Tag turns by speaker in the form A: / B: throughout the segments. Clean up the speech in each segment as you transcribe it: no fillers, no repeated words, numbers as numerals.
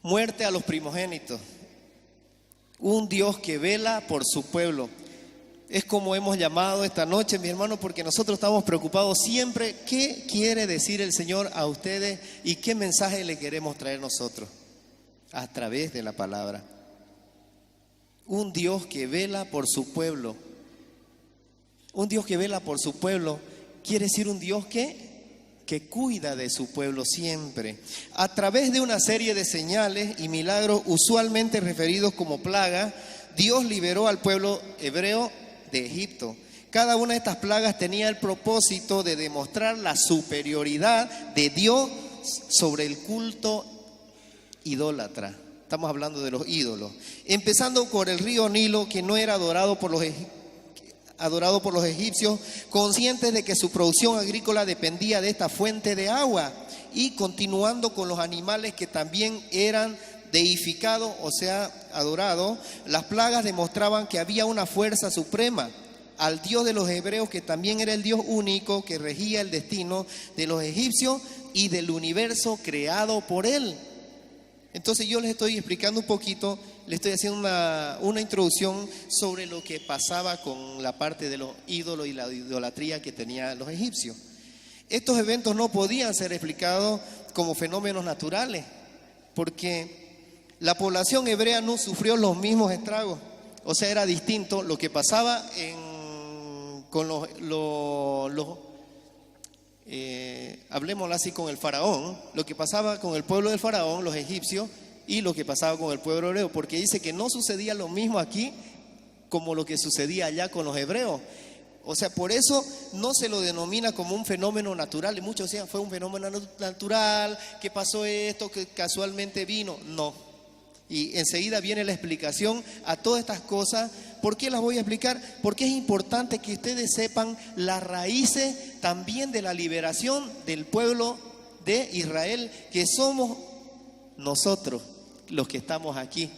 A: Muerte a los primogénitos. Un Dios que vela por su pueblo. Es como hemos llamado esta noche, mi hermano, porque nosotros estamos preocupados siempre qué quiere decir el Señor a ustedes y qué mensaje le queremos traer nosotros a través de la palabra. Un Dios que vela por su pueblo. Un Dios que vela por su pueblo quiere decir un Dios que cuida de su pueblo siempre. A través de una serie de señales y milagros usualmente referidos como plagas, Dios liberó al pueblo hebreo de Egipto. Cada una de estas plagas tenía el propósito de demostrar la superioridad de Dios sobre el culto idólatra. Estamos hablando de los ídolos. Empezando por el río Nilo, que no era adorado por los egipcios, conscientes de que su producción agrícola dependía de esta fuente de agua, y continuando con los animales que también eran deificados, o sea, adorados. Las plagas demostraban que había una fuerza suprema, al Dios de los hebreos, que también era el Dios único que regía el destino de los egipcios y del universo creado por él. Entonces yo les estoy explicando un poquito, les estoy haciendo una introducción sobre lo que pasaba con la parte de los ídolos y la idolatría que tenían los egipcios. Estos eventos no podían ser explicados como fenómenos naturales, porque la población hebrea no sufrió los mismos estragos. O sea, era distinto lo que pasaba hablemoslo así, con el faraón, lo que pasaba con el pueblo del faraón, los egipcios, y lo que pasaba con el pueblo hebreo, porque dice que no sucedía lo mismo aquí como lo que sucedía allá con los hebreos. O sea, por eso no se lo denomina como un fenómeno natural, y muchos decían fue un fenómeno natural, que pasó esto, que casualmente vino. No. Y enseguida viene la explicación a todas estas cosas. ¿Por qué las voy a explicar? Porque es importante que ustedes sepan las raíces también de la liberación del pueblo de Israel, que somos nosotros los que estamos aquí.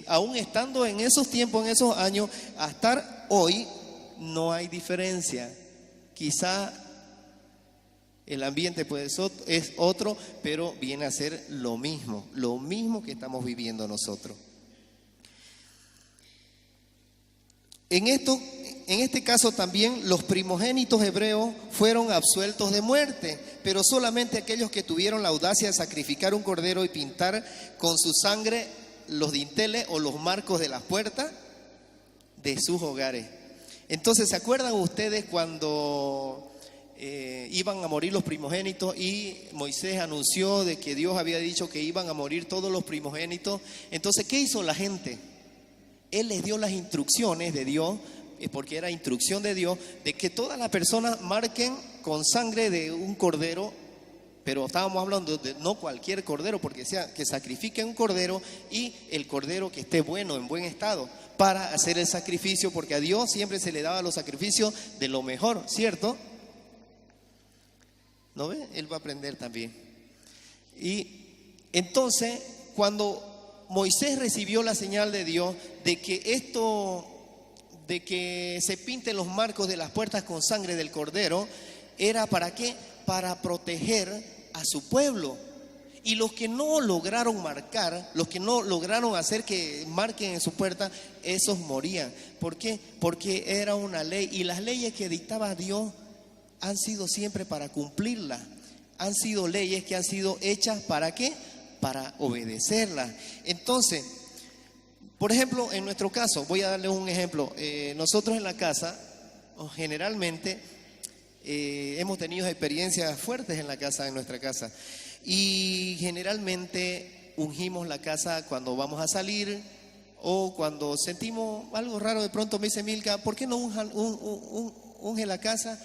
A: Aún estando en esos tiempos, en esos años, a estar hoy, no hay diferencia. Quizá el ambiente es otro, pero viene a ser lo mismo que estamos viviendo nosotros. En este caso también los primogénitos hebreos fueron absueltos de muerte, pero solamente aquellos que tuvieron la audacia de sacrificar un cordero y pintar con su sangre los dinteles o los marcos de las puertas de sus hogares. Entonces, ¿se acuerdan ustedes cuando iban a morir los primogénitos y Moisés anunció de que Dios había dicho que iban a morir todos los primogénitos? Entonces, ¿qué hizo la gente? Él les dio las instrucciones de Dios, porque era instrucción de Dios, de que todas las personas marquen con sangre de un cordero, pero estábamos hablando de no cualquier cordero, porque decía que sacrifiquen un cordero, y el cordero que esté bueno, en buen estado, para hacer el sacrificio, porque a Dios siempre se le daba los sacrificios de lo mejor, ¿cierto? ¿No ve? Él va a aprender también. Y entonces, cuando Moisés recibió la señal de Dios de que se pinten los marcos de las puertas con sangre del cordero, ¿era para qué? Para proteger a su pueblo. Y los que no lograron marcar, los que no lograron hacer que marquen en su puerta, esos morían. ¿Por qué? Porque era una ley, y las leyes que dictaba Dios han sido siempre para cumplirlas. Han sido leyes que han sido hechas ¿para qué? Para obedecerlas. Entonces, por ejemplo, en nuestro caso, voy a darles un ejemplo. Nosotros en la casa, generalmente, hemos tenido experiencias fuertes en nuestra casa. Y generalmente ungimos la casa cuando vamos a salir, o cuando sentimos algo raro. De pronto me dice Milka, ¿por qué no unge la casa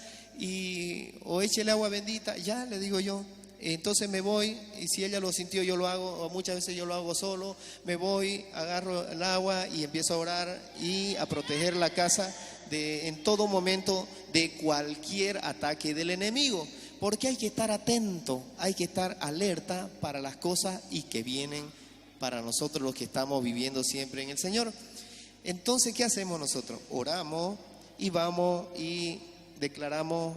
A: o échele agua bendita? Ya, le digo yo. Entonces me voy, y si ella lo sintió, yo lo hago, o muchas veces yo lo hago solo. Me voy, agarro el agua y empiezo a orar y a proteger la casa en todo momento de cualquier ataque del enemigo, porque hay que estar atento, hay que estar alerta para las cosas y que vienen para nosotros los que estamos viviendo siempre en el Señor. Entonces, ¿qué hacemos nosotros? Oramos y vamos y declaramos,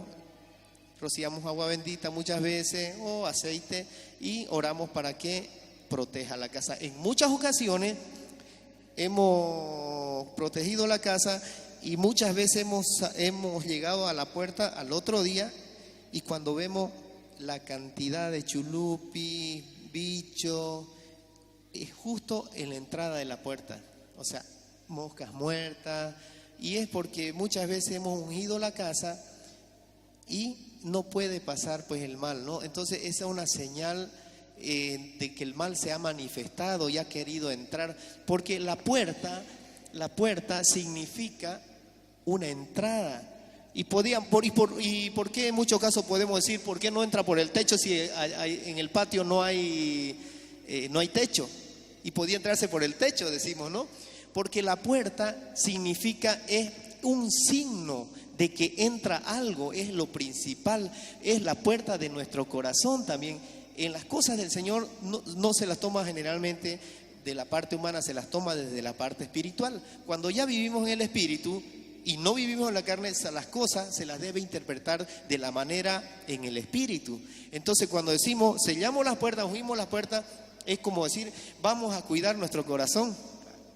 A: rociamos agua bendita muchas veces o aceite, y oramos para que proteja la casa. En muchas ocasiones hemos protegido la casa y muchas veces hemos llegado a la puerta al otro día y cuando vemos la cantidad de chulupi, bicho, es justo en la entrada de la puerta, o sea, moscas muertas, y es porque muchas veces hemos ungido la casa y no puede pasar pues el mal, ¿no? Entonces esa es una señal de que el mal se ha manifestado y ha querido entrar, porque la puerta significa una entrada. Y por qué en muchos casos podemos decir, ¿por qué no entra por el techo si en el patio no hay techo? Y podía entrarse por el techo, decimos, ¿no? Porque la puerta significa, es un signo de que entra algo, es lo principal, es la puerta de nuestro corazón también. En las cosas del Señor no se las toma generalmente de la parte humana, se las toma desde la parte espiritual. Cuando ya vivimos en el espíritu y no vivimos en la carne, las cosas se las debe interpretar de la manera en el espíritu. Entonces cuando decimos, sellamos las puertas, ungimos las puertas, es como decir, vamos a cuidar nuestro corazón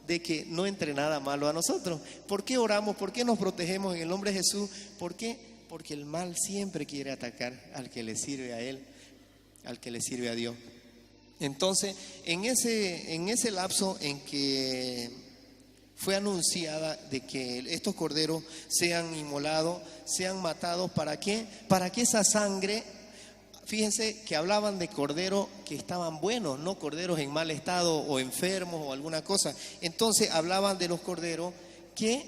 A: de que no entre nada malo a nosotros. ¿Por qué oramos? ¿Por qué nos protegemos en el nombre de Jesús? ¿Por qué? Porque el mal siempre quiere atacar al que le sirve a Él, al que le sirve a Dios. Entonces, en ese lapso en que fue anunciada de que estos corderos sean inmolados, sean matados, ¿para qué? Para que esa sangre, fíjense que hablaban de corderos que estaban buenos, no corderos en mal estado o enfermos o alguna cosa. Entonces hablaban de los corderos que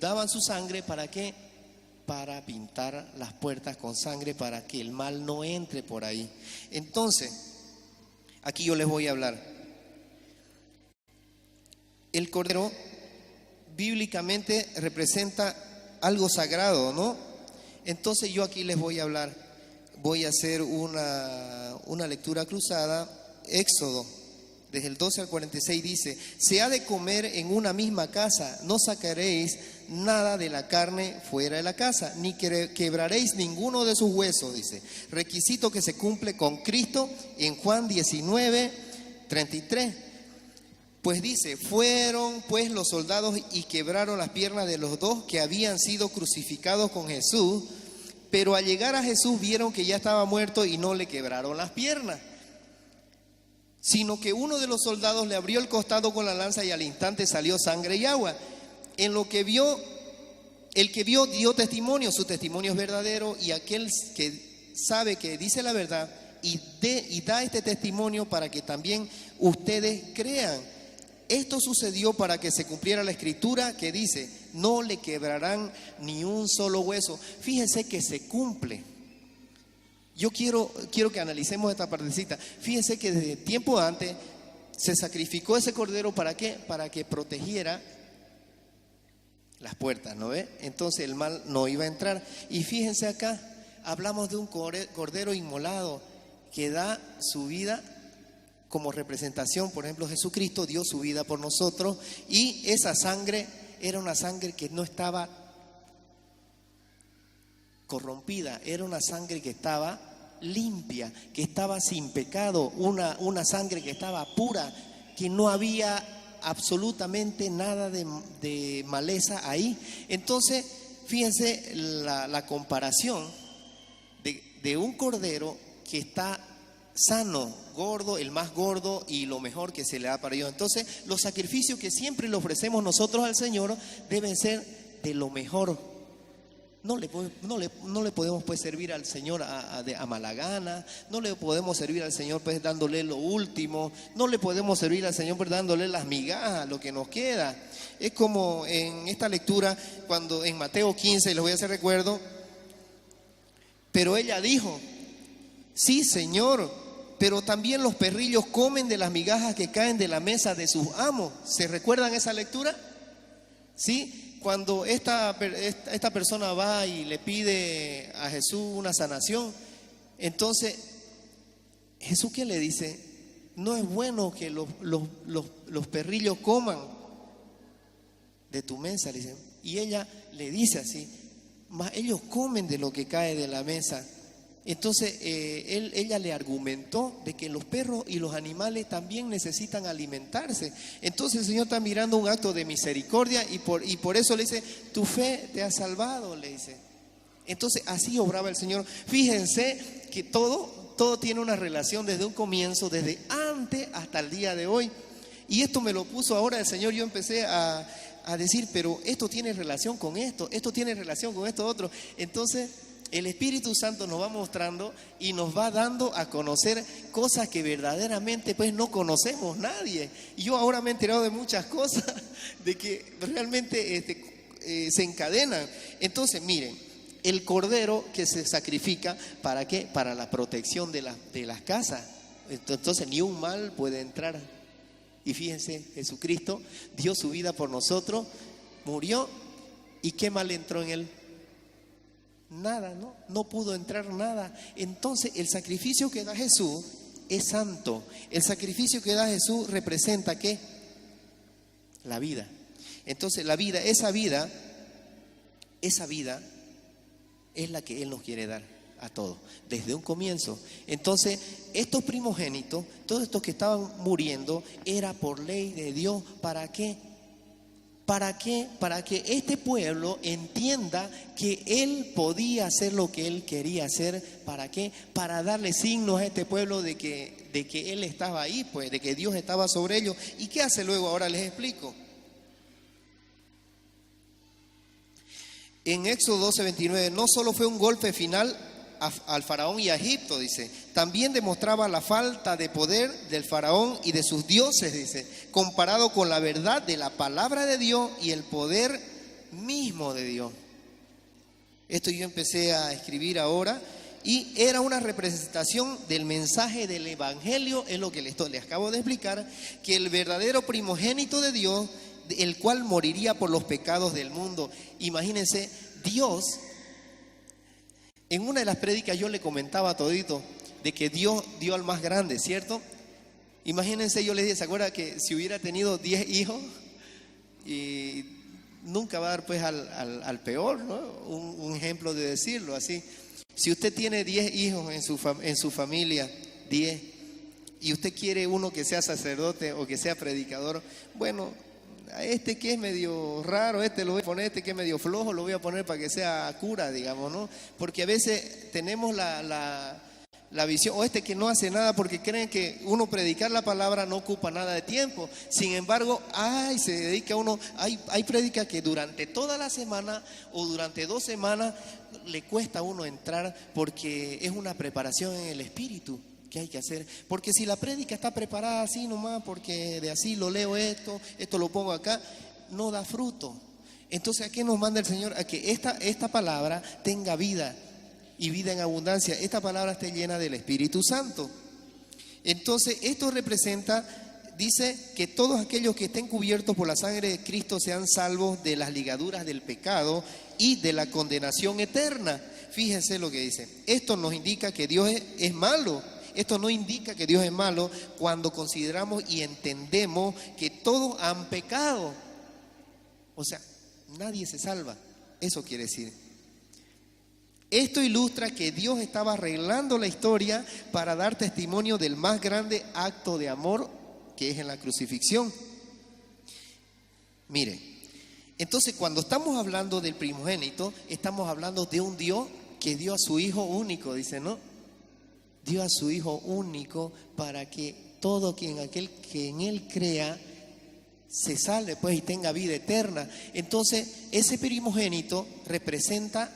A: daban su sangre, ¿para qué? Para pintar las puertas con sangre, para que el mal no entre por ahí. Entonces, aquí yo les voy a hablar. El cordero bíblicamente representa algo sagrado, ¿no? Entonces yo aquí les voy a hablar, voy a hacer una lectura cruzada. Éxodo, desde el 12 al 46 dice: se ha de comer en una misma casa, no sacaréis nada de la carne fuera de la casa, ni quebraréis ninguno de sus huesos, dice. Requisito que se cumple con Cristo en Juan 19, 33. Pues dice: fueron pues los soldados y quebraron las piernas de los dos que habían sido crucificados con Jesús, pero al llegar a Jesús vieron que ya estaba muerto y no le quebraron las piernas, sino que uno de los soldados le abrió el costado con la lanza y al instante salió sangre y agua. En lo que vio, el que vio dio testimonio, su testimonio es verdadero, y aquel que sabe que dice la verdad y da este testimonio para que también ustedes crean. Esto sucedió para que se cumpliera la escritura que dice: no le quebrarán ni un solo hueso. Fíjense que se cumple. Yo quiero que analicemos esta partecita. Fíjense que desde tiempo antes se sacrificó ese cordero, ¿para qué? Para que protegiera las puertas, ¿no ve? Entonces el mal no iba a entrar. Y fíjense acá, hablamos de un cordero inmolado que da su vida como representación. Por ejemplo, Jesucristo dio su vida por nosotros y esa sangre era una sangre que no estaba corrompida, era una sangre que estaba limpia, que estaba sin pecado, una sangre que estaba pura, que no había absolutamente nada de maleza ahí. Entonces, fíjense la comparación de un cordero que está sano, gordo, el más gordo y lo mejor que se le da para ellos. Entonces, los sacrificios que siempre le ofrecemos nosotros al Señor deben ser de lo mejor. No le podemos pues servir al Señor a mala gana, no le podemos servir al Señor pues dándole lo último, no le podemos servir al Señor pues dándole las migajas, lo que nos queda. Es como en esta lectura, cuando en Mateo 15, les voy a hacer recuerdo, pero ella dijo: sí, Señor, pero también los perrillos comen de las migajas que caen de la mesa de sus amos. ¿Se recuerdan esa lectura? ¿Sí? Cuando esta persona va y le pide a Jesús una sanación, entonces, ¿Jesús qué le dice? No es bueno que los perrillos coman de tu mesa, le dice. Y ella le dice así: mas ellos comen de lo que cae de la mesa Entonces ella le argumentó de que los perros y los animales también necesitan alimentarse. Entonces el Señor está mirando un acto de misericordia y por eso le dice, tu fe te ha salvado, le dice. Entonces así obraba el Señor. Fíjense que todo tiene una relación desde un comienzo, desde antes hasta el día de hoy. Y esto me lo puso ahora el Señor. Yo empecé a decir, pero esto tiene relación con esto tiene relación con esto otro. Entonces el Espíritu Santo nos va mostrando y nos va dando a conocer cosas que verdaderamente pues no conocemos nadie. Y yo ahora me he enterado de muchas cosas de que realmente se encadenan. Entonces miren, el cordero que se sacrifica, ¿para qué? Para la protección de las casas. Entonces ni un mal puede entrar. Y fíjense, Jesucristo dio su vida por nosotros, murió, ¿y qué mal entró en él? Nada, no pudo entrar nada. Entonces el sacrificio que da Jesús es santo. El sacrificio que da Jesús representa ¿qué? La vida. Entonces la vida, esa vida es la que Él nos quiere dar a todos, desde un comienzo. Entonces, estos primogénitos, todos estos que estaban muriendo, era por ley de Dios. ¿Para qué? ¿Para qué? Para que este pueblo entienda que Él podía hacer lo que Él quería hacer. ¿Para qué? Para darle signos a este pueblo de que Él estaba ahí, pues, de que Dios estaba sobre ellos. ¿Y qué hace luego? Ahora les explico. En Éxodo 12:29, no solo fue un golpe final al faraón y a Egipto, dice, también demostraba la falta de poder del faraón y de sus dioses, dice, comparado con la verdad de la palabra de Dios y el poder mismo de Dios. Esto yo empecé a escribir ahora y era una representación del mensaje del evangelio, es lo que les acabo de explicar, que el verdadero primogénito de Dios, el cual moriría por los pecados del mundo. Imagínense, Dios, en una de las prédicas yo le comentaba a todito de que Dios dio al más grande, ¿cierto? Imagínense, yo les dije, ¿se acuerdan que si hubiera tenido 10 hijos y nunca va a dar pues al peor, ¿no? Un ejemplo de decirlo así. Si usted tiene 10 hijos en su familia, 10, y usted quiere uno que sea sacerdote o que sea predicador, bueno, a este que es medio raro, lo voy a poner, que es medio flojo, lo voy a poner para que sea cura, digamos, ¿no? Porque a veces tenemos la visión, o que no hace nada porque creen que uno predicar la palabra no ocupa nada de tiempo. Sin embargo, se dedica uno, hay prédicas que durante toda la semana o durante 2 semanas le cuesta a uno entrar porque es una preparación en el espíritu que hay que hacer. Porque si la prédica está preparada así nomás, porque de así lo leo esto lo pongo acá, no da fruto. Entonces, ¿a qué nos manda el Señor? A que esta palabra tenga vida y vida en abundancia. Esta palabra esté llena del Espíritu Santo. Entonces, esto representa, dice, que todos aquellos que estén cubiertos por la sangre de Cristo sean salvos de las ligaduras del pecado y de la condenación eterna. Fíjense lo que dice. Esto nos indica que Dios es malo. Esto no indica que Dios es malo cuando consideramos y entendemos que todos han pecado. O sea, nadie se salva. Eso quiere decir. Esto ilustra que Dios estaba arreglando la historia para dar testimonio del más grande acto de amor que es en la crucifixión. Mire, entonces cuando estamos hablando del primogénito, estamos hablando de un Dios que dio a su Hijo único, dice, ¿no? Dio a su Hijo único para que todo aquel que en Él crea se salve pues y tenga vida eterna. Entonces ese primogénito representa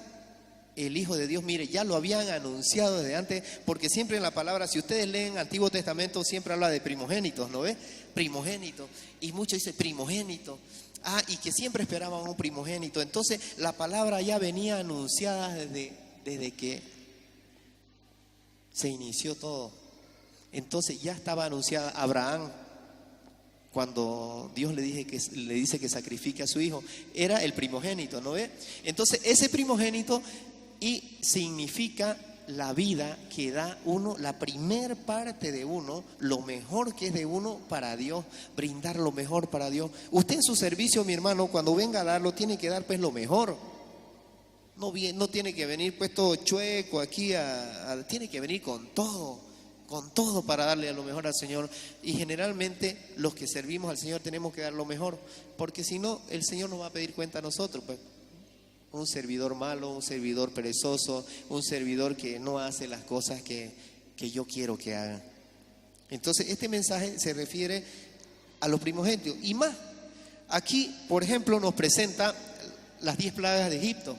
A: el Hijo de Dios. Mire, ya lo habían anunciado desde antes, porque siempre en la palabra, si ustedes leen Antiguo Testamento, siempre habla de primogénitos, ¿no ve? Primogénito, y muchos dicen primogénito. Y que siempre esperaban un primogénito. Entonces la palabra ya venía anunciada desde que se inició todo. Entonces ya estaba anunciada Abraham. Cuando Dios le dice que sacrifique a su hijo, era el primogénito, ¿no ve? Entonces ese primogénito y significa la vida que da uno, la primer parte de uno, lo mejor que es de uno para Dios, brindar lo mejor para Dios. Usted en su servicio, mi hermano, cuando venga a darlo, tiene que dar pues lo mejor. no tiene que venir pues todo chueco aquí, tiene que venir con todo para darle a lo mejor al Señor. Y generalmente los que servimos al Señor tenemos que dar lo mejor, porque si no, el Señor nos va a pedir cuenta a nosotros, pues. Un servidor malo, un servidor perezoso, un servidor que no hace las cosas que yo quiero que haga. Entonces, este mensaje se refiere a los primogénitos. Y más, aquí, por ejemplo, nos presenta las 10 plagas de Egipto,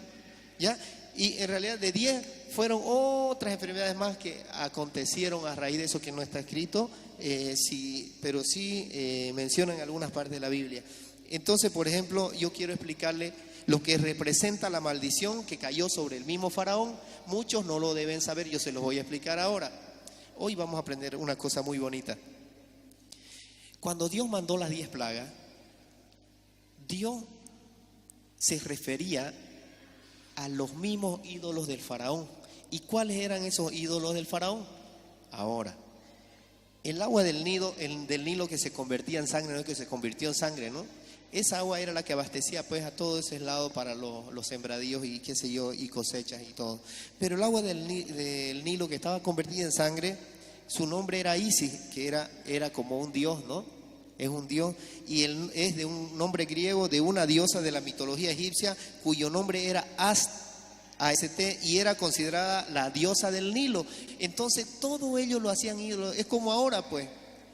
A: ¿ya? Y en realidad de 10 fueron otras enfermedades más que acontecieron a raíz de eso, que no está escrito, pero sí menciona en algunas partes de la Biblia. Entonces, por ejemplo, yo quiero explicarle lo que representa la maldición que cayó sobre el mismo faraón. Muchos no lo deben saber, yo se los voy a explicar ahora. Hoy vamos a aprender una cosa muy bonita. Cuando Dios mandó las 10 plagas, Dios se refería a los mismos ídolos del faraón. ¿Y cuáles eran esos ídolos del faraón? Ahora, el agua del Nilo que se convertía en sangre, no que se convirtió en sangre, ¿no? Esa agua era la que abastecía pues a todo ese lado para los sembradíos y qué sé yo, y cosechas y todo. Pero el agua del Nilo que estaba convertida en sangre, su nombre era Isis, que era como un dios, ¿no? Es un dios, y es de un nombre griego de una diosa de la mitología egipcia cuyo nombre era Ast, y era considerada la diosa del Nilo. Entonces todo ellos lo hacían ídolo. Es como ahora pues,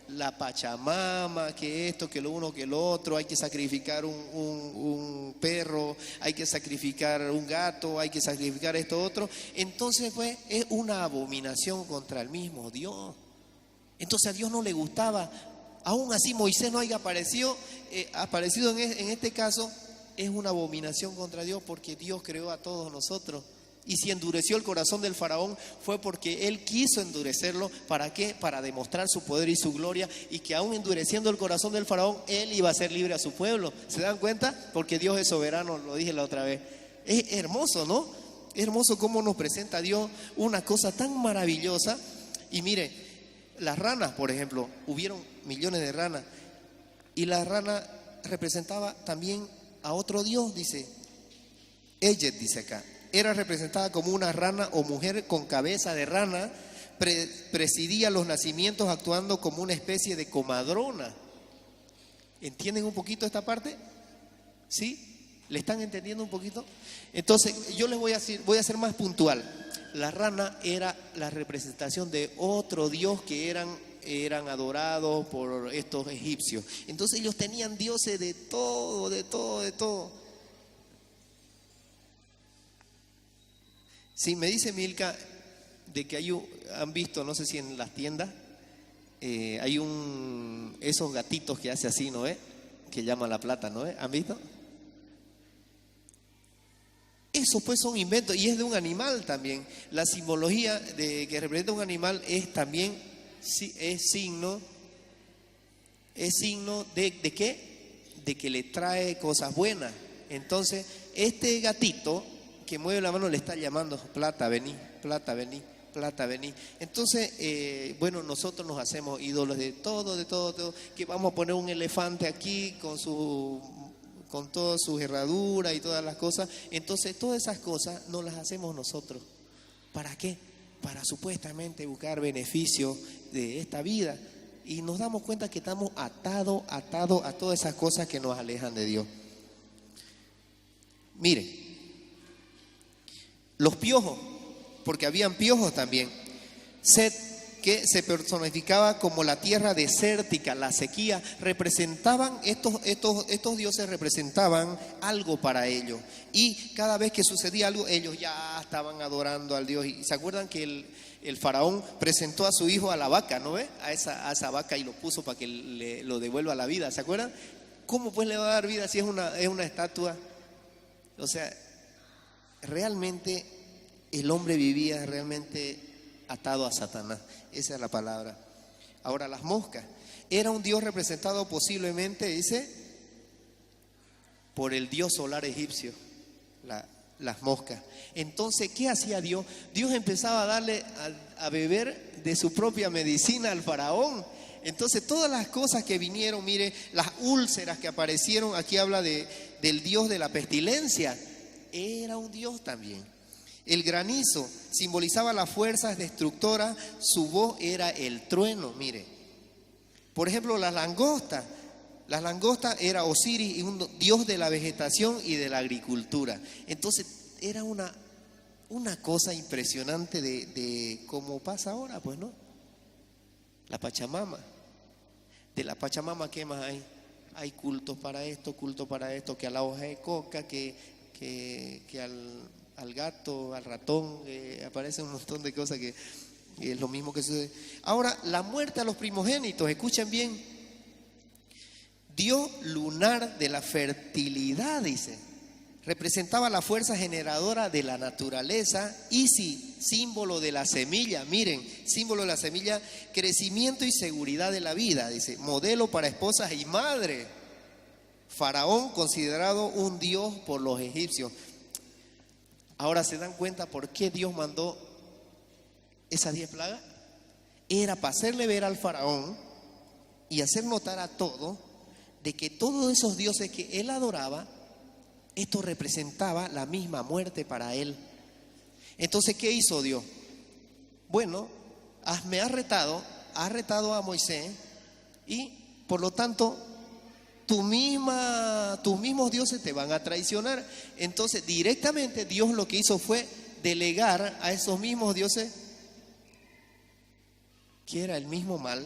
A: la Pachamama, que esto, que lo uno, que lo otro, hay que sacrificar un perro, hay que sacrificar un gato, hay que sacrificar esto otro. Entonces pues es una abominación contra el mismo Dios. Entonces a Dios no le gustaba. Aún así Moisés no haya aparecido en este caso, es una abominación contra Dios, porque Dios creó a todos nosotros. Y si endureció el corazón del faraón fue porque él quiso endurecerlo. ¿Para qué? Para demostrar su poder y su gloria, y que aún endureciendo el corazón del faraón, él iba a hacer libre a su pueblo. ¿Se dan cuenta? Porque Dios es soberano, lo dije la otra vez. Es hermoso, ¿no? Es hermoso cómo nos presenta Dios una cosa tan maravillosa. Y mire, las ranas, por ejemplo, hubieron millones de ranas, y la rana representaba también a otro Dios, dice Eyet, dice acá. Era representada como una rana o mujer con cabeza de rana, presidía los nacimientos actuando como una especie de comadrona. ¿Entienden un poquito esta parte? ¿Sí? ¿Le están entendiendo un poquito? Entonces, yo les voy a ser más puntual. La rana era la representación de otro dios que eran adorados por estos egipcios. Entonces ellos tenían dioses de todo, de todo, de todo. Sí, me dice Milka de que han visto, no sé si en las tiendas, hay esos gatitos que hace así, ¿no es? Que llama la plata, ¿no es? ¿Han visto? Esos pues son inventos, y es de un animal también. La simbología que representa un animal es también, es signo ¿de qué? De que le trae cosas buenas. Entonces, este gatito que mueve la mano le está llamando: plata, vení, plata, vení, plata, vení. Entonces, bueno, nosotros nos hacemos ídolos de todo, que vamos a poner un elefante aquí con toda su herradura y todas las cosas. Entonces, todas esas cosas no las hacemos nosotros. ¿Para qué? Para supuestamente buscar beneficio de esta vida. Y nos damos cuenta que estamos atados a todas esas cosas que nos alejan de Dios. Mire, los piojos, porque habían piojos también. Set, que se personificaba como la tierra desértica, la sequía, representaban, estos dioses representaban algo para ellos. Y cada vez que sucedía algo, ellos ya estaban adorando al Dios. Y se acuerdan que el faraón presentó a su hijo a la vaca, ¿no ve? A esa vaca, y lo puso para que lo devuelva a la vida. ¿Se acuerdan? ¿Cómo pues le va a dar vida si es una estatua? O sea, realmente el hombre vivía realmente atado a Satanás. Esa es la palabra. Ahora, las moscas. Era un dios representado posiblemente, dice, por el dios solar egipcio, las moscas. Entonces, ¿qué hacía Dios? Dios empezaba a darle a beber de su propia medicina al faraón. Entonces, todas las cosas que vinieron, mire, las úlceras que aparecieron, aquí habla del dios de la pestilencia. era un dios también. El granizo simbolizaba las fuerzas destructoras, su voz era el trueno, mire. Por ejemplo, las langostas era Osiris, un dios de la vegetación y de la agricultura. Entonces era una cosa impresionante de cómo pasa ahora, pues, ¿no? La Pachamama. De la Pachamama, ¿qué más hay? Hay cultos para esto, que a la hoja de coca, que al gato, al ratón, aparece un montón de cosas que es lo mismo que sucede. Ahora, la muerte a los primogénitos, escuchen bien, dios lunar de la fertilidad, dice, representaba la fuerza generadora de la naturaleza. Isi, símbolo de la semilla, miren, símbolo de la semilla, crecimiento y seguridad de la vida, dice, modelo para esposas y madres. Faraón, considerado un dios por los egipcios. Ahora se dan cuenta por qué Dios mandó esas 10 plagas. Era para hacerle ver al faraón y hacer notar a todos de que todos esos dioses que él adoraba, esto representaba la misma muerte para él. Entonces, ¿qué hizo Dios? Bueno, me ha retado a Moisés, y por lo tanto tus mismos dioses te van a traicionar. Entonces, directamente Dios lo que hizo fue delegar a esos mismos dioses, que era el mismo mal,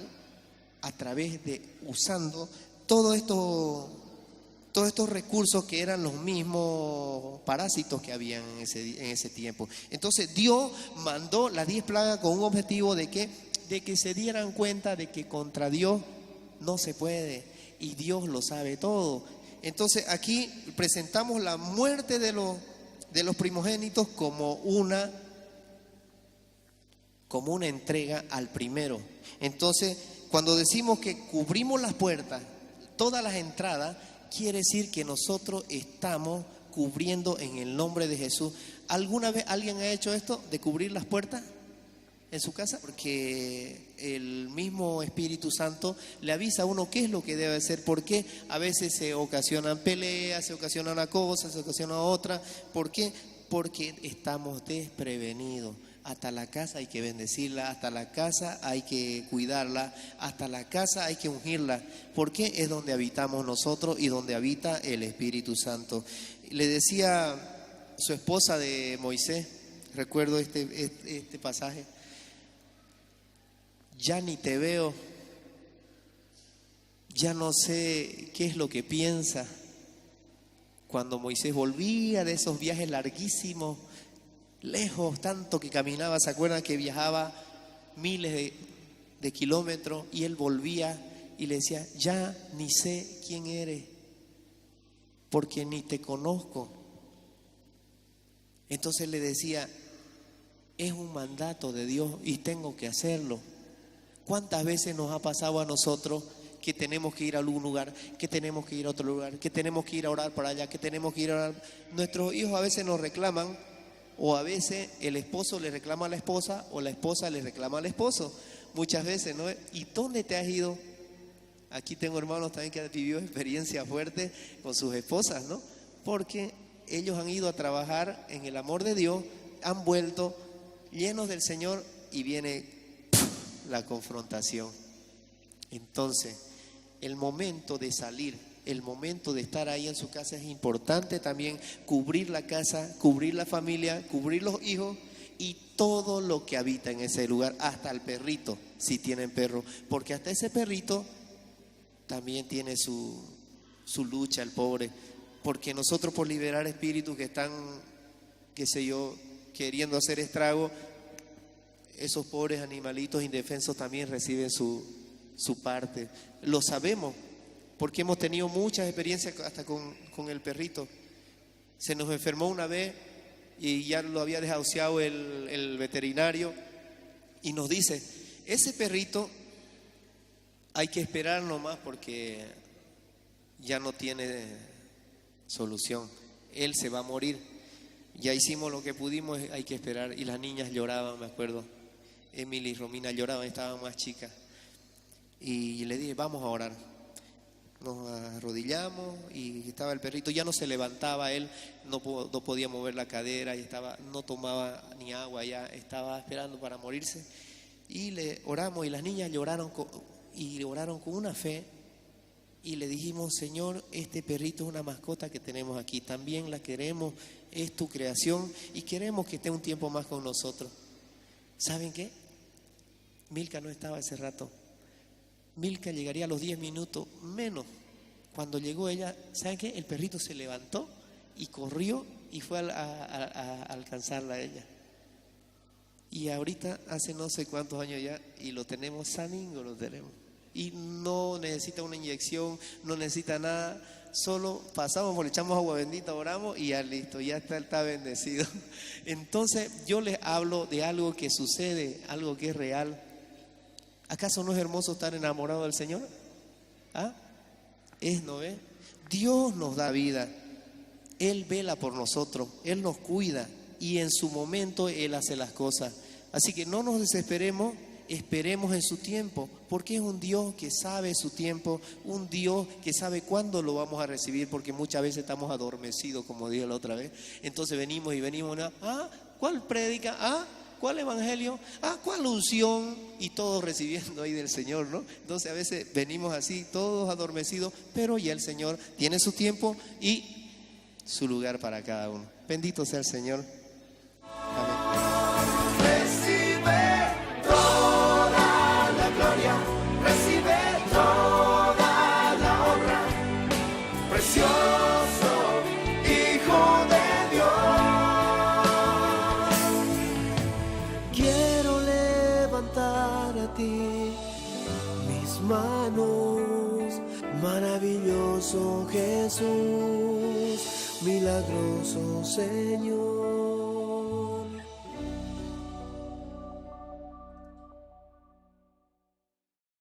A: a través de usando todos estos recursos que eran los mismos parásitos que habían en ese tiempo. Entonces Dios mandó las 10 plagas con un objetivo de que se dieran cuenta de que contra Dios no se puede, y Dios lo sabe todo. Entonces aquí presentamos la muerte de los primogénitos como una entrega al primero. Entonces, cuando decimos que cubrimos las puertas, todas las entradas, quiere decir que nosotros estamos cubriendo en el nombre de Jesús. ¿Alguna vez alguien ha hecho esto de cubrir las puertas en su casa? Porque el mismo Espíritu Santo le avisa a uno qué es lo que debe hacer, porque a veces se ocasionan peleas, se ocasiona una cosa, se ocasiona otra. ¿Por qué? Porque estamos desprevenidos. Hasta la casa hay que bendecirla, hasta la casa hay que cuidarla, hasta la casa hay que ungirla, porque es donde habitamos nosotros y donde habita el Espíritu Santo. Le decía su esposa de Moisés, recuerdo este pasaje: ya ni te veo, ya no sé qué es lo que piensa. Cuando Moisés volvía de esos viajes larguísimos, lejos, tanto que caminaba, ¿se acuerdan que viajaba miles de kilómetros? Y él volvía y le decía: ya ni sé quién eres, porque ni te conozco. Entonces le decía: es un mandato de Dios y tengo que hacerlo. ¿Cuántas veces nos ha pasado a nosotros que tenemos que ir a algún lugar, que tenemos que ir a otro lugar, que tenemos que ir a orar para allá, que tenemos que ir a orar? Nuestros hijos a veces nos reclaman, o a veces el esposo le reclama a la esposa, o la esposa le reclama al esposo. Muchas veces, ¿no? ¿Y dónde te has ido? Aquí tengo hermanos también que han vivido experiencias fuertes con sus esposas, ¿no? Porque ellos han ido a trabajar en el amor de Dios, han vuelto llenos del Señor y viene la confrontación. Entonces, el momento de salir, el momento de estar ahí en su casa, es importante también cubrir la casa, cubrir la familia, cubrir los hijos y todo lo que habita en ese lugar, hasta el perrito, si tienen perro, porque hasta ese perrito también tiene su lucha, el pobre, porque nosotros, por liberar espíritus que están, qué sé yo, queriendo hacer estrago, esos pobres animalitos indefensos también reciben su parte. Lo sabemos, porque hemos tenido muchas experiencias hasta con el perrito. Se nos enfermó una vez y ya lo había desahuciado el veterinario, y nos dice: ese perrito hay que esperar nomás porque ya no tiene solución, él se va a morir. Ya hicimos lo que pudimos, hay que esperar. Y las niñas lloraban, me acuerdo, Emily y Romina lloraban, estaban más chicas. Y le dije: vamos a orar. nos arrodillamos y estaba el perrito, ya no se levantaba él, no podía mover la cadera, y no tomaba ni agua, ya estaba esperando para morirse. Y le oramos y las niñas lloraron con una fe y le dijimos: Señor, este perrito es una mascota que tenemos aquí, también la queremos, es tu creación y queremos que esté un tiempo más con nosotros. ¿Saben qué? Milka no estaba ese rato. Milka llegaría a los 10 minutos menos. Cuando llegó ella, ¿saben qué? El perrito se levantó y corrió y fue a alcanzarla a ella. Y ahorita hace no sé cuántos años ya y lo tenemos saningo, lo tenemos. Y no necesita una inyección, no necesita nada. Solo pasamos, le echamos agua bendita, oramos y ya listo, ya está bendecido. Entonces yo les hablo de algo que sucede, algo que es real. ¿Acaso no es hermoso estar enamorado del Señor? ¿Ah? ¿No ve? Dios nos da vida, Él vela por nosotros, Él nos cuida y en su momento Él hace las cosas. Así que no nos desesperemos, esperemos en su tiempo, porque es un Dios que sabe su tiempo, un Dios que sabe cuándo lo vamos a recibir, porque muchas veces estamos adormecidos, como dije la otra vez. Entonces venimos, ¿cuál prédica? ¿Cuál evangelio? ¿Cuál unción? Y todos recibiendo ahí del Señor, ¿no? Entonces a veces venimos así, todos adormecidos, pero ya el Señor tiene su tiempo y su lugar para cada uno. Bendito sea el Señor. Amén.
B: Recibe toda la gloria, recibe toda la honra, precioso Hijo de Dios. Quiero levantar a ti mis manos, maravilloso Jesús, milagroso Señor.